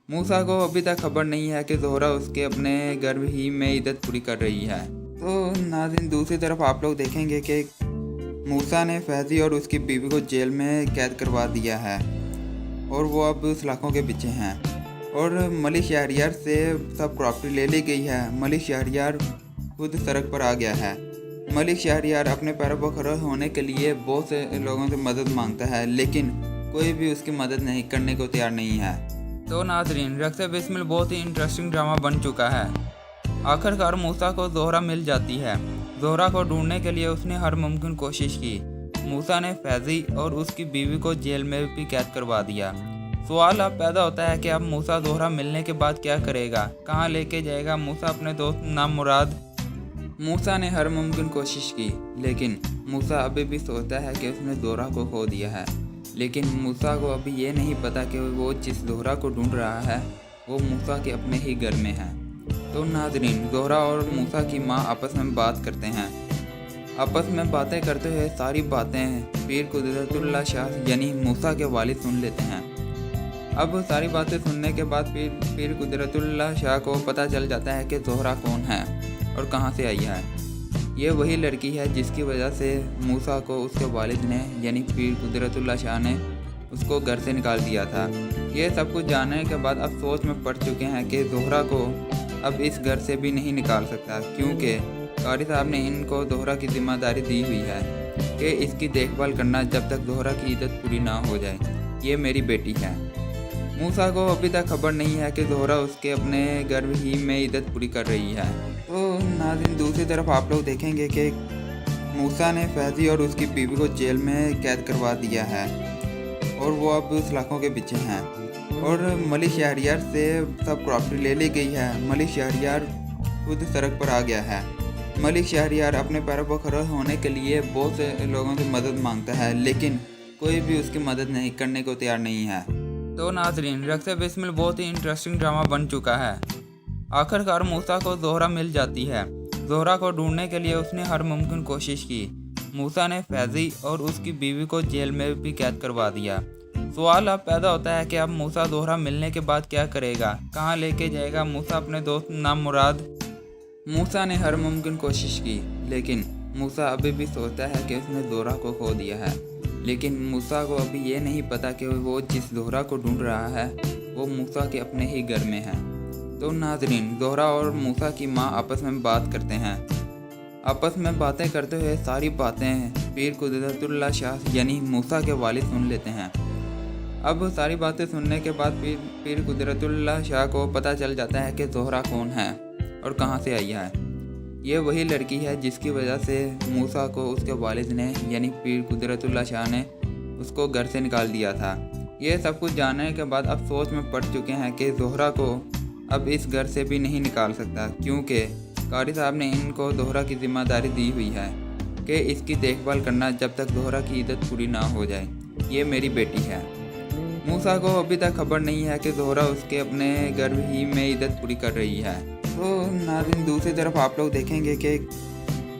मूसा को अभी तक खबर नहीं है कि जोहरा उसके अपने घर ही में इज्जत पूरी कर रही है। तो नाज़रीन, दूसरी तरफ आप लोग देखेंगे कि मूसा ने फैजी और उसकी बीवी को जेल में कैद करवा दिया है और वो अब सलाखों के पीछे हैं। और मलिक शहरियार से सब प्रॉपर्टी ले ली गई है। मलिक शहरियार खुद सड़क पर आ गया है। मलिक शहरियार अपने पैरों पर खड़ा होने के लिए बहुत से लोगों से मदद मांगता है, लेकिन कोई भी उसकी मदद नहीं करने को तैयार नहीं है। तो नाजरीन, रक्स बिस्मिल बहुत ही इंटरेस्टिंग ड्रामा बन चुका है। आखिरकार मूसा को जोहरा मिल जाती है। जोहरा को ढूंढने के लिए उसने हर मुमकिन कोशिश की। मूसा ने फैजी और उसकी बीवी को जेल में भी कैद करवा दिया। सवाल अब पैदा होता है कि अब मूसा जोहरा मिलने के बाद क्या करेगा, कहाँ लेके जाएगा मूसा अपने दोस्त नामुराद। मूसा ने हर मुमकिन कोशिश की, लेकिन मूसा अभी भी सोचता है कि उसने जोहरा को खो दिया है। लेकिन मूसा को अभी ये नहीं पता कि वो जिस जोहरा को ढूंढ रहा है वो मूसा के अपने ही घर में है। तो नाजरीन, जोहरा और मूसा की माँ आपस में बात करते हैं। आपस में बातें करते हुए सारी बातें पीर कुदरतुल्लाह शाह यानी मूसा के वालिद सुन लेते हैं। अब सारी बातें सुनने के बाद पीर कुदरतुल्लाह शाह को पता चल जाता है कि जोहरा कौन है और कहाँ से आई है। ये वही लड़की है जिसकी वजह से मूसा को उसके वालिद ने यानी पीर कुदरतुल्लाह शाह ने उसको घर से निकाल दिया था। ये सब कुछ जानने के बाद अब सोच में पड़ चुके हैं कि जोहरा को अब इस घर से भी नहीं निकाल सकता, क्योंकि कारी साहब ने इनको जोहरा की जिम्मेदारी दी हुई है कि इसकी देखभाल करना जब तक जोहरा की इज्जत पूरी ना हो जाए। ये मेरी बेटी है। मूसा को अभी तक खबर नहीं है कि जोहरा उसके अपने घर ही में इज्जत पूरी कर रही है। तो नाज़रीन, दूसरी तरफ आप लोग देखेंगे कि मूसा ने फैजी और उसकी बीवी को जेल में कैद करवा दिया है और वो अब सलाखों के पीछे हैं। और मलिक शहरियार से सब प्रॉपर्टी ले ली गई है। मलिक शहरियार खुद सड़क पर आ गया है। मलिक शहरियार अपने पैरों पर खड़ा होने के लिए बहुत से लोगों से मदद मांगता है, लेकिन कोई भी उसकी मदद नहीं करने को तैयार नहीं है। तो नाजरीन, रक्स बिस्मिल बहुत ही इंटरेस्टिंग ड्रामा बन चुका है। आखिरकार मूसा को ज़ोहरा मिल जाती है। ज़ोहरा को ढूंढने के लिए उसने हर मुमकिन कोशिश की। मूसा ने फैज़ी और उसकी बीवी को जेल में भी कैद करवा दिया। सवाल अब पैदा होता है कि अब मूसा ज़ोहरा मिलने के बाद क्या करेगा, कहाँ लेके जाएगा मूसा अपने दोस्त नामुराद। मूसा ने हर मुमकिन कोशिश की, लेकिन मूसा अभी भी सोचता है कि उसने ज़ोहरा को खो दिया है। लेकिन मूसा को अभी ये नहीं पता कि वो जिस ज़ोहरा को ढूंढ रहा है वो मूसा के अपने ही घर में है। तो नाजरीन, ज़ोहरा और मूसा की माँ आपस में बात करते हैं। आपस में बातें करते हुए सारी बातें पीर कुदरतुल्लाह शाह यानी मूसा के वालिद सुन लेते हैं। अब सारी बातें सुनने के बाद पीर कुदरतुल्लाह शाह को पता चल जाता है कि ज़ोहरा कौन है और कहाँ से आई है। ये वही लड़की है जिसकी वजह से मूसा को उसके वालिद ने यानी पीर कुदरतुल्लाह शाह ने उसको घर से निकाल दिया था। ये सब कुछ जानने के बाद अब सोच में पड़ चुके हैं कि ज़ोहरा को अब इस घर से भी नहीं निकाल सकता, क्योंकि कारी साहब ने इनको ज़ोहरा की ज़िम्मेदारी दी हुई है कि इसकी देखभाल करना जब तक ज़ोहरा की इद्दत पूरी ना हो जाए। ये मेरी बेटी है। मूसा को अभी तक खबर नहीं है कि ज़ोहरा उसके अपने घर ही में इद्दत पूरी कर रही है। तो नाज़रीन, दूसरी तरफ आप लोग देखेंगे कि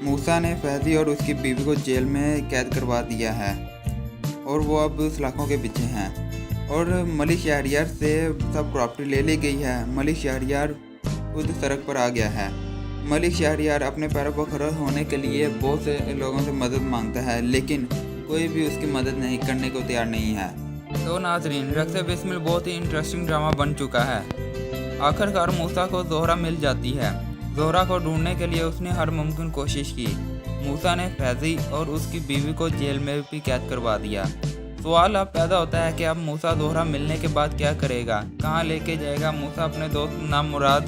मूसा ने फैज़ी और उसकी बीवी को जेल में कैद करवा दिया है और वो अब सलाखों के पीछे हैं। और मलिक शहरियार से सब प्रॉपर्टी ले ली गई है। मलिक शहरियार खुद सड़क पर आ गया है। मलिक शहरियार अपने पैरों पर खड़ा होने के लिए बहुत से लोगों से मदद मांगता है, लेकिन कोई भी उसकी मदद नहीं करने को तैयार नहीं है। तो नाजरीन, रक्स बिस्मिल बहुत ही इंटरेस्टिंग ड्रामा बन चुका है। आखिरकार मूसा को ज़ोहरा मिल जाती है। ज़ोहरा को ढूंढने के लिए उसने हर मुमकिन कोशिश की। मूसा ने फैज़ी और उसकी बीवी को जेल में भी कैद करवा दिया। सवाल अब पैदा होता है कि अब मूसा ज़ोहरा मिलने के बाद क्या करेगा, कहाँ लेके जाएगा मूसा अपने दोस्त नामुराद।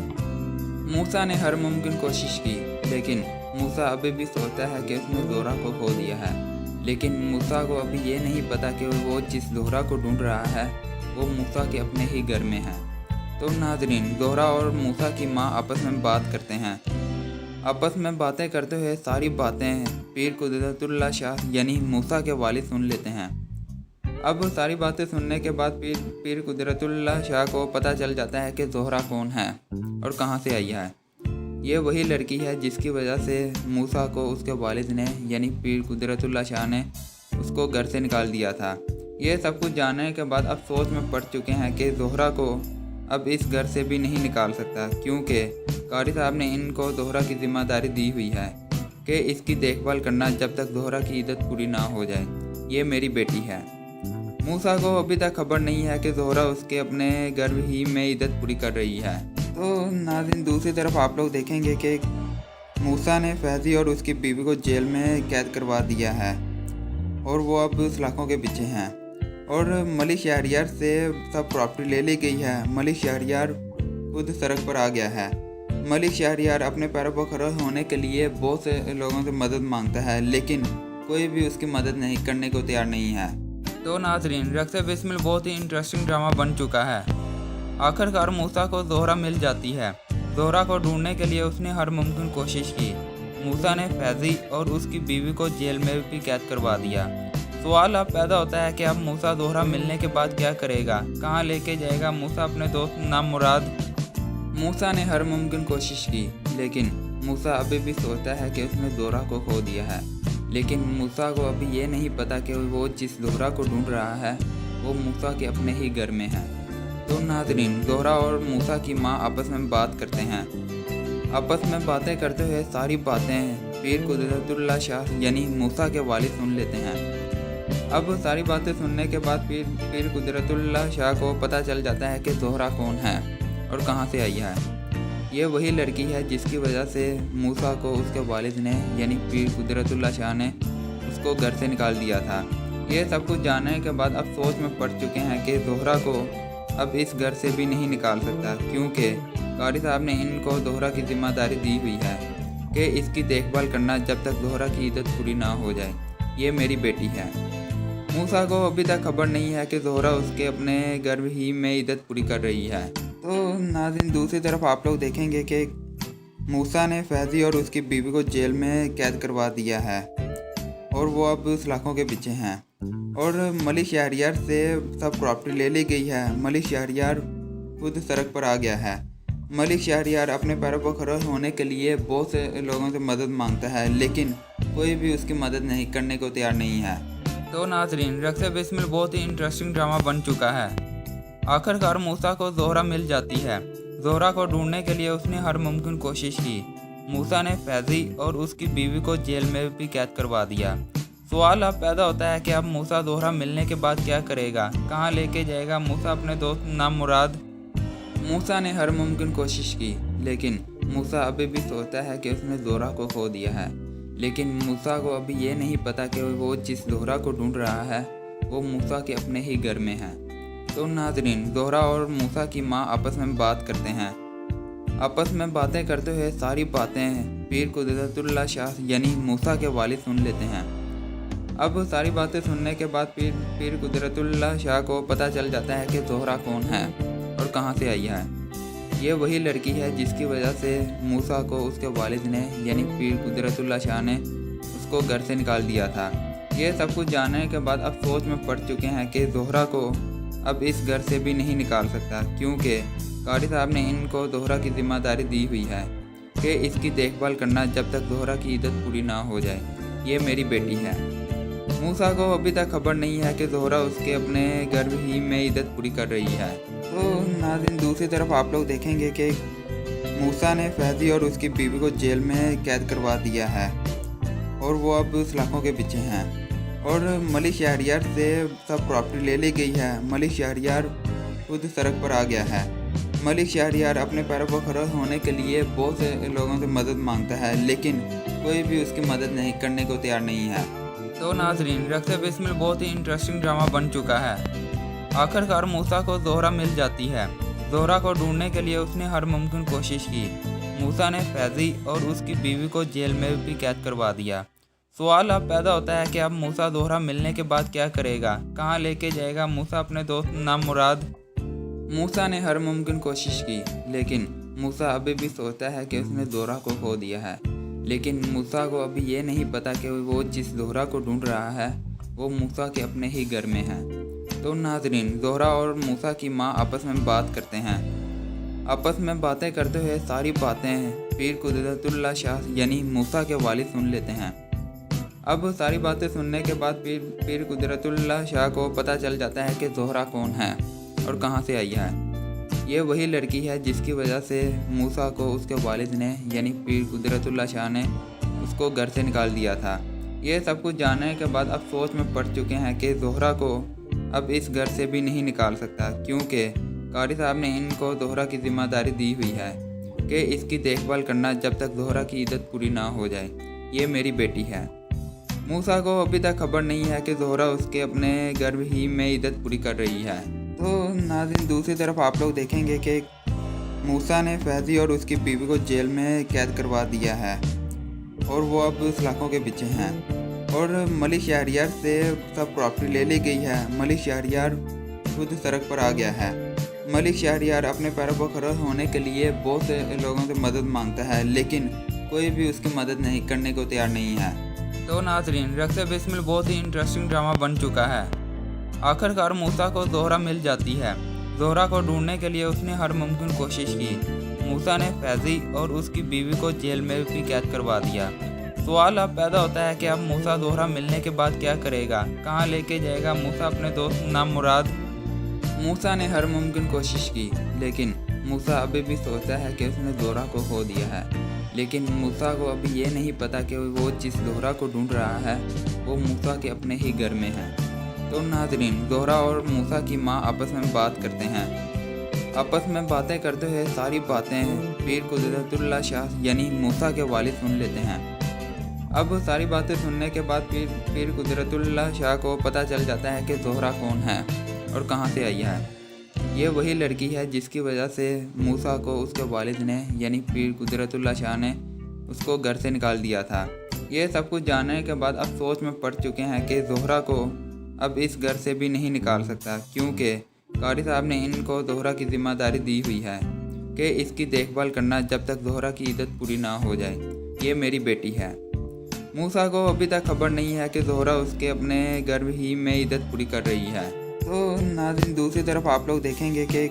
मूसा ने हर मुमकिन कोशिश की, लेकिन मूसा अभी भी सोचता है कि उसने ज़ोहरा को खो दिया है। लेकिन मूसा को अभी ये नहीं पता कि वो जिस ज़ोहरा को ढूंढ रहा है वो मूसा के अपने ही घर में है। तो नाजरीन, ज़ोहरा और मूसा की माँ आपस में बात करते हैं। आपस में बातें करते हुए सारी बातें पीर कुदरतुल्लाह शाह यानी मूसा के वालिद सुन लेते हैं। अब सारी बातें सुनने के बाद पीर कुदरतुल्लाह शाह को पता चल जाता है कि ज़ोहरा कौन है और कहाँ से आई है। ये वही लड़की है जिसकी वजह से मूसा को उसके वालिद ने यानी पीर कुदरतुल्लाह शाह ने उसको घर से निकाल दिया था। ये सब कुछ जानने के बाद अब सोच में पड़ चुके हैं कि ज़ोहरा को अब इस घर से भी नहीं निकाल सकता, क्योंकि कारी साहब ने इनको ज़ोहरा की ज़िम्मेदारी दी हुई है कि इसकी देखभाल करना जब तक ज़ोहरा की इद्दत पूरी ना हो जाए। ये मेरी बेटी है। मूसा को अभी तक खबर नहीं है कि ज़ोहरा उसके अपने घर ही में इद्दत पूरी कर रही है। तो नाज़रीन, दूसरी तरफ आप लोग देखेंगे कि मूसा ने फैज़ी और उसकी बीवी को जेल में कैद करवा दिया है और वो अब सलाखों के पीछे हैं। और मलिक शहरियार से सब प्रॉपर्टी ले ली गई है। मलिक शहरियार खुद सड़क पर आ गया है। मलिक शहरियार अपने पैरों पर खड़ा होने के लिए बहुत से लोगों से मदद मांगता है, लेकिन कोई भी उसकी मदद नहीं करने को तैयार नहीं है। तो नाजरीन, रक्स बिस्मिल बहुत ही इंटरेस्टिंग ड्रामा बन चुका है। आखिरकार मूसा को ज़ोहरा मिल जाती है। ज़ोहरा को ढूंढने के लिए उसने हर मुमकिन कोशिश की। मूसा ने फैज़ी और उसकी बीवी को जेल में भी कैद करवा दिया। सवाल अब पैदा होता है कि अब मूसा ज़ोहरा मिलने के बाद क्या करेगा, कहाँ लेके जाएगा मूसा अपने दोस्त नामुराद। मूसा ने हर मुमकिन कोशिश की, लेकिन मूसा अभी भी सोचता है कि उसने ज़ोहरा को खो दिया है। लेकिन मूसा को अभी ये नहीं पता कि वो जिस ज़ोहरा को ढूंढ रहा है वो मूसा के अपने ही घर में है। तो नाजरीन, ज़ोहरा और मूसा की माँ आपस में बात करते हैं। आपस में बातें करते हुए सारी बातें पीर कुदरतुल्लाह शाह यानी मूसा के वालिद सुन लेते हैं। अब सारी बातें सुनने के बाद पीर कुदरतुल्लाह शाह को पता चल जाता है कि ज़ोहरा कौन है और कहाँ से आई है। ये वही लड़की है जिसकी वजह से मूसा को उसके वालिद ने यानी पीर कुदरतुल्लाह शाह ने उसको घर से निकाल दिया था। ये सब कुछ जानने के बाद अब सोच में पड़ चुके हैं कि ज़ोहरा को अब इस घर से भी नहीं निकाल सकता, क्योंकि कारी साहब ने इनको ज़ोहरा की ज़िम्मेदारी दी हुई है कि इसकी देखभाल करना जब तक ज़ोहरा की इद्दत पूरी ना हो जाए। ये मेरी बेटी है। मूसा को अभी तक खबर नहीं है कि ज़ोहरा उसके अपने घर ही में इद्दत पूरी कर रही है। तो नाज़रीन, दूसरी तरफ आप लोग देखेंगे कि मूसा ने फैज़ी और उसकी बीवी को जेल में कैद करवा दिया है और वो अब सलाखों के पीछे हैं। और मलिक शहरियार से सब प्रॉपर्टी ले ली गई है। मलिक शहरियार खुद सड़क पर आ गया है। मलिक शहरियार अपने पैरों पर खड़ा होने के लिए बहुत से लोगों से मदद मांगता है, लेकिन कोई भी उसकी मदद नहीं करने को तैयार नहीं है। तो नाज़रीन, रक्स बिस्मिल बहुत ही इंटरेस्टिंग ड्रामा बन चुका है। आखिरकार मूसा को ज़ोहरा मिल जाती है। ज़ोहरा को ढूंढने के लिए उसने हर मुमकिन कोशिश की। मूसा ने फैज़ी और उसकी बीवी को जेल में भी कैद करवा दिया। सवाल अब पैदा होता है कि अब मूसा ज़ोहरा मिलने के बाद क्या करेगा, कहाँ लेके जाएगा मूसा अपने दोस्त नामुराद। मूसा ने हर मुमकिन कोशिश की, लेकिन मूसा अभी भी सोचता है कि उसने ज़ोहरा को खो दिया है। लेकिन मूसा को अभी ये नहीं पता कि वो जिस ज़ोहरा को ढूंढ रहा है वो मूसा के अपने ही घर में है। तो नाज़रीन, ज़ोहरा और मूसा की माँ आपस में बात करते हैं। आपस में बातें करते हुए सारी बातें पीर कुदरतुल्लाह शाह यानी मूसा के वालिद सुन लेते हैं। अब सारी बातें सुनने के बाद पीर कुदरतुल्लाह शाह को पता चल जाता है कि ज़ोहरा कौन है और कहाँ से आई है। ये वही लड़की है जिसकी वजह से मूसा को उसके वालिद ने यानी पीर कुदरतुल्लाह शाह ने उसको घर से निकाल दिया था। ये सब कुछ जानने के बाद अब सोच में पड़ चुके हैं कि ज़ोहरा को अब इस घर से भी नहीं निकाल सकता, क्योंकि कारी साहब ने इनको ज़ोहरा की जिम्मेदारी दी हुई है कि इसकी देखभाल करना जब तक ज़ोहरा की इद्दत पूरी ना हो जाए। ये मेरी बेटी है। मूसा को अभी तक खबर नहीं है कि ज़ोहरा उसके अपने घर ही में इद्दत पूरी कर रही है। तो नाज़रीन, दूसरी तरफ आप लोग देखेंगे कि मूसा ने फैज़ी और उसकी बीवी को जेल में कैद करवा दिया है और वो अब सलाखों के पीछे हैं। और मलिक शहरियार से सब प्रॉपर्टी ले ली गई है। मलिक शहरियार खुद सड़क पर आ गया है। मलिक शहरियार अपने पैरों पर खड़ा होने के लिए बहुत से लोगों से मदद मांगता है, लेकिन कोई भी उसकी मदद नहीं करने को तैयार नहीं है। तो नाज़रीन, रक्स बिस्मिल बहुत ही इंटरेस्टिंग ड्रामा बन चुका है। आखिरकार मूसा को ज़ोहरा मिल जाती है। ज़ोहरा को ढूंढने के लिए उसने हर मुमकिन कोशिश की। मूसा ने फैज़ी और उसकी बीवी को जेल में भी कैद करवा दिया। सवाल अब पैदा होता है कि अब मूसा ज़ोहरा मिलने के बाद क्या करेगा, कहाँ लेके जाएगा मूसा अपने दोस्त नामुराद। मूसा ने हर मुमकिन कोशिश की, लेकिन मूसा अभी भी सोचता है कि उसने ज़ोहरा को खो दिया है। लेकिन मूसा को अभी ये नहीं पता कि वो जिस ज़ोहरा को ढूंढ रहा है वो मूसा के अपने ही घर में है। तो नाज़रीन, ज़ोहरा और मूसा की माँ आपस में बात करते हैं। आपस में बातें करते हुए सारी बातें पीर कुदरतुल्लाह शाह यानी मूसा के वालिद सुन लेते हैं। अब सारी बातें सुनने के बाद पीर कुदरतुल्लाह शाह को पता चल जाता है कि ज़ोहरा कौन है और कहाँ से आई है। ये वही लड़की है जिसकी वजह से मूसा को उसके वालिद ने यानी पीर कुदरतुल्लाह शाह ने उसको घर से निकाल दिया था। ये सब कुछ जानने के बाद अब सोच में पड़ चुके हैं कि ज़ोहरा को अब इस घर से भी नहीं निकाल सकता, क्योंकि कारी साहब ने इनको ज़ोहरा की जिम्मेदारी दी हुई है कि इसकी देखभाल करना जब तक ज़ोहरा की इद्दत पूरी ना हो जाए। ये मेरी बेटी है। मूसा को अभी तक खबर नहीं है कि ज़ोहरा उसके अपने घर ही में इद्दत पूरी कर रही है। तो नाज़रीन, दूसरी तरफ आप लोग देखेंगे कि मूसा ने फैज़ी और उसकी बीवी को जेल में कैद करवा दिया है और वो अब सलाखों के पीछे हैं। और मलिक शहरियार से सब प्रॉपर्टी ले ली गई है। मलिक शहरियार खुद सड़क पर आ गया है। मलिक शहरियार अपने पैरों पर खड़ा होने के लिए बहुत से लोगों से मदद मांगता है, लेकिन कोई भी उसकी मदद नहीं करने को तैयार नहीं है। तो नाज़रीन, रक्स बिस्मिल बहुत ही इंटरेस्टिंग ड्रामा बन चुका है। आखिरकार मूसा को ज़ोहरा मिल जाती है। ज़ोहरा को ढूंढने के लिए उसने हर मुमकिन कोशिश की। मूसा ने फैज़ी और उसकी बीवी को जेल में भी कैद करवा दिया। सवाल अब पैदा होता है कि अब मूसा ज़ोहरा मिलने के बाद क्या करेगा, कहाँ लेके जाएगा मूसा अपने दोस्त नामुराद। मूसा ने हर मुमकिन कोशिश की, लेकिन मूसा अभी भी सोचता है कि उसने ज़ोहरा को खो दिया है। लेकिन मूसा को अभी ये नहीं पता कि वो जिस ज़ोहरा को ढूंढ रहा है वो मूसा के अपने ही घर में है। तो नाज़रीन, ज़ोहरा और मूसा की माँ आपस में बात करते हैं। आपस में बातें करते हुए सारी बातें पीर कुदरतुल्लाह शाह यानी मूसा के वालिद सुन लेते हैं। अब सारी बातें सुनने के बाद पीर कुदरतुल्लाह शाह को पता चल जाता है कि ज़ोहरा कौन है और कहाँ से आई है। ये वही लड़की है जिसकी वजह से मूसा को उसके वालिद ने यानी पीर कुदरतुल्लाह शाह ने उसको घर से निकाल दिया था। ये सब कुछ जानने के बाद अब सोच में पड़ चुके हैं कि ज़ोहरा को अब इस घर से भी नहीं निकाल सकता, क्योंकि कारी साहब ने इनको ज़ोहरा की जिम्मेदारी दी हुई है कि इसकी देखभाल करना जब तक ज़ोहरा की इद्दत पूरी ना हो जाए। ये मेरी बेटी है। मूसा को अभी तक खबर नहीं है कि ज़ोहरा उसके अपने घर ही में इद्दत पूरी कर रही है। तो नाज़रीन, दूसरी तरफ आप लोग देखेंगे कि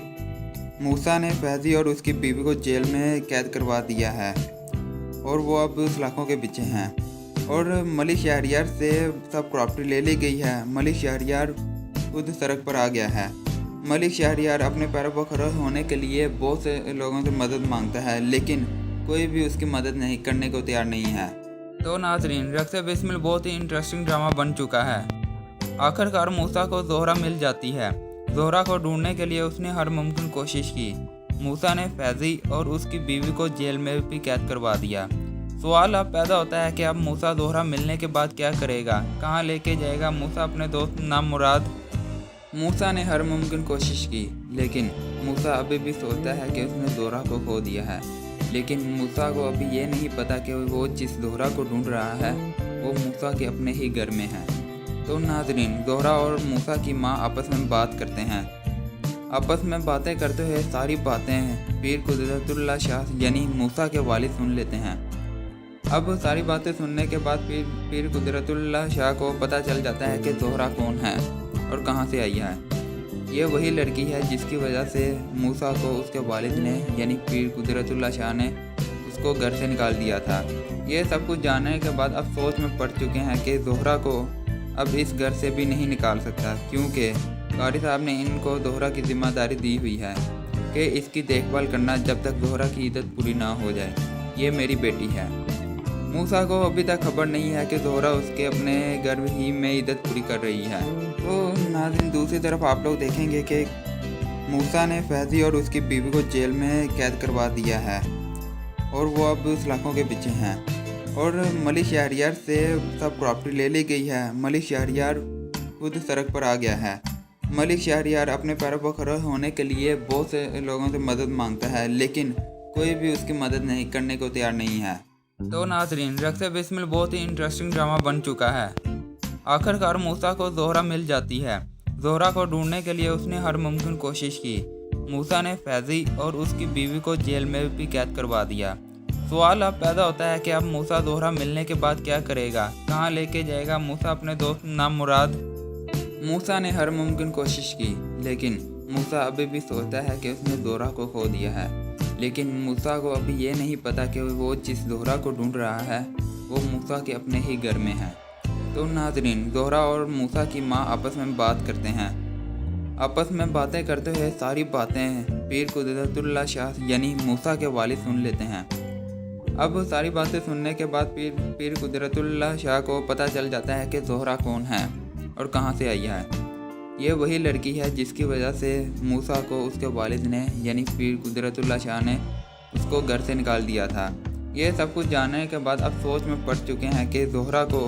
मूसा ने फैज़ी और उसकी बीवी को जेल में कैद करवा दिया है और वो अब सलाखों के पीछे हैं। और मलिक शहरियार से सब प्रॉपर्टी ले ली गई है। मलिक शहरियार खुद सड़क पर आ गया है। मलिक शहरियार अपने पैरों पर खड़ा होने के लिए बहुत से लोगों से मदद मांगता है, लेकिन कोई भी उसकी मदद नहीं करने को तैयार नहीं है। तो नाज़रीन, रक्स बिस्मिल बहुत ही इंटरेस्टिंग ड्रामा बन चुका है। आखिरकार मूसा को ज़ोहरा मिल जाती है। ज़ोहरा को ढूंढने के लिए उसने हर मुमकिन कोशिश की। मूसा ने फैज़ी और उसकी बीवी को जेल में भी कैद करवा दिया। सवाल अब पैदा होता है कि अब मूसा ज़ोहरा मिलने के बाद क्या करेगा, कहाँ लेके जाएगा मूसा अपने दोस्त नामुराद। मूसा ने हर मुमकिन कोशिश की, लेकिन मूसा अभी भी सोचता है कि उसने ज़ोहरा को खो दिया है। लेकिन मूसा को अभी ये नहीं पता कि वो जिस ज़ोहरा को ढूंढ रहा है वो मूसा के अपने ही घर में है। तो नाज़रीन, ज़ोहरा और मूसा की माँ आपस में बात करते हैं। आपस में बातें करते हुए सारी बातें पीर कुदरतुल्लाह शाह यानी मूसा के वालिद सुन लेते हैं। अब सारी बातें सुनने के बाद पीर कुदरतुल्लाह शाह को पता चल जाता है कि ज़ोहरा कौन है और कहाँ से आई है। ये वही लड़की है जिसकी वजह से मूसा को उसके वालिद ने यानी पीर कुदरतुल्लाह शाह ने उसको घर से निकाल दिया था। ये सब कुछ जानने के बाद अब सोच में पड़ चुके हैं कि ज़ोहरा को अब इस घर से भी नहीं निकाल सकता, क्योंकि कारी साहब ने इनको ज़ोहरा की जिम्मेदारी दी हुई है कि इसकी देखभाल करना जब तक ज़ोहरा की इद्दत पूरी ना हो जाए। ये मेरी बेटी है। मूसा को अभी तक खबर नहीं है कि ज़ोहरा उसके अपने घर ही में इद्दत पूरी कर रही है। तो नाज़रीन, दूसरी तरफ आप लोग देखेंगे कि मूसा ने फैज़ी और उसकी बीवी को जेल में कैद करवा दिया है और वो अब सलाखों के पीछे हैं। और मलिक शहरियार से सब प्रॉपर्टी ले ली गई है। मलिक शहरियार खुद सड़क पर आ गया है। मलिक शहरियार अपने पैरों पर खड़ा होने के लिए बहुत से लोगों से मदद मांगता है, लेकिन कोई भी उसकी मदद नहीं करने को तैयार नहीं है। तो नाज़रीन, रक्स बिस्मिल बहुत ही इंटरेस्टिंग ड्रामा बन चुका है। आखिरकार मूसा को ज़ोहरा मिल जाती है। ज़ोहरा को ढूंढने के लिए उसने हर मुमकिन कोशिश की। मूसा ने फैज़ी और उसकी बीवी को जेल में भी कैद करवा दिया। सवाल अब पैदा होता है कि अब मूसा ज़ोहरा मिलने के बाद क्या करेगा, कहाँ लेके जाएगा मूसा अपने दोस्त नामुराद। मूसा ने हर मुमकिन कोशिश की, लेकिन मूसा अभी भी सोचता है कि उसने ज़ोहरा को खो दिया है। लेकिन मूसा को अभी ये नहीं पता कि वो जिस ज़ोहरा को ढूंढ रहा है वो मूसा के अपने ही घर में है। तो नाज़रीन, ज़ोहरा और मूसा की माँ आपस में बात करते हैं। आपस में बातें करते हुए सारी बातें पीर कुदरतुल्लाह शाह यानी मूसा के वालिद सुन लेते हैं। अब सारी बातें सुनने के बाद पीर कुदरतुल्लाह शाह को पता चल जाता है कि ज़ोहरा कौन है और कहाँ से आई है। ये वही लड़की है जिसकी वजह से मूसा को उसके वालिद ने यानी पीर कुदरतुल्लाह शाह ने उसको घर से निकाल दिया था। ये सब कुछ जानने के बाद अब सोच में पड़ चुके हैं कि ज़ोहरा को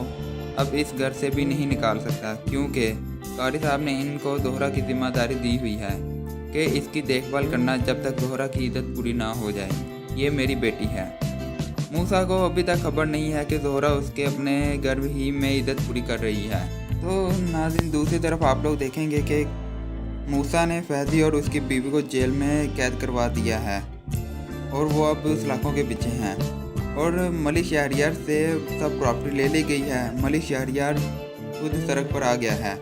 अब इस घर से भी नहीं निकाल सकता, क्योंकि कारी साहब ने इनको ज़ोहरा की जिम्मेदारी दी हुई है कि इसकी देखभाल करना जब तक ज़ोहरा की इद्दत पूरी ना हो जाए। ये मेरी बेटी है। मूसा को अभी तक खबर नहीं है कि ज़ोहरा उसके अपने घर ही में इद्दत पूरी कर रही है। तो नाज़रीन, दूसरी तरफ आप लोग देखेंगे कि मूसा ने फैज़ी और उसकी बीवी को जेल में कैद करवा दिया है और वो अब सलाखों के पीछे हैं। और मलिक शहरियार से सब प्रॉपर्टी ले ली गई है। मलिक शहरियार खुद सड़क पर आ गया है।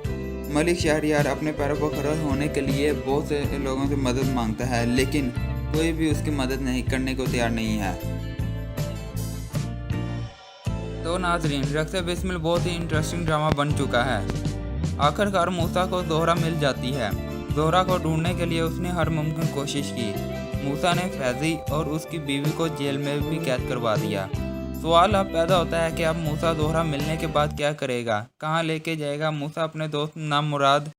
मलिक शहरियार अपने पैरों पर खड़ा होने के लिए बहुत से लोगों से मदद मांगता है, लेकिन कोई भी उसकी मदद नहीं करने को तैयार नहीं है। तो नाज़रीन, रक्स बिस्मिल बहुत ही इंटरेस्टिंग ड्रामा बन चुका है। आखिरकार मूसा को ज़ोहरा मिल जाती है। ज़ोहरा को ढूंढने के लिए उसने हर मुमकिन कोशिश की। मूसा ने फैज़ी और उसकी बीवी को जेल में भी कैद करवा दिया। सवाल अब पैदा होता है कि अब मूसा ज़ोहरा मिलने के बाद क्या करेगा, कहाँ लेके जाएगा मूसा अपने दोस्त नामुराद।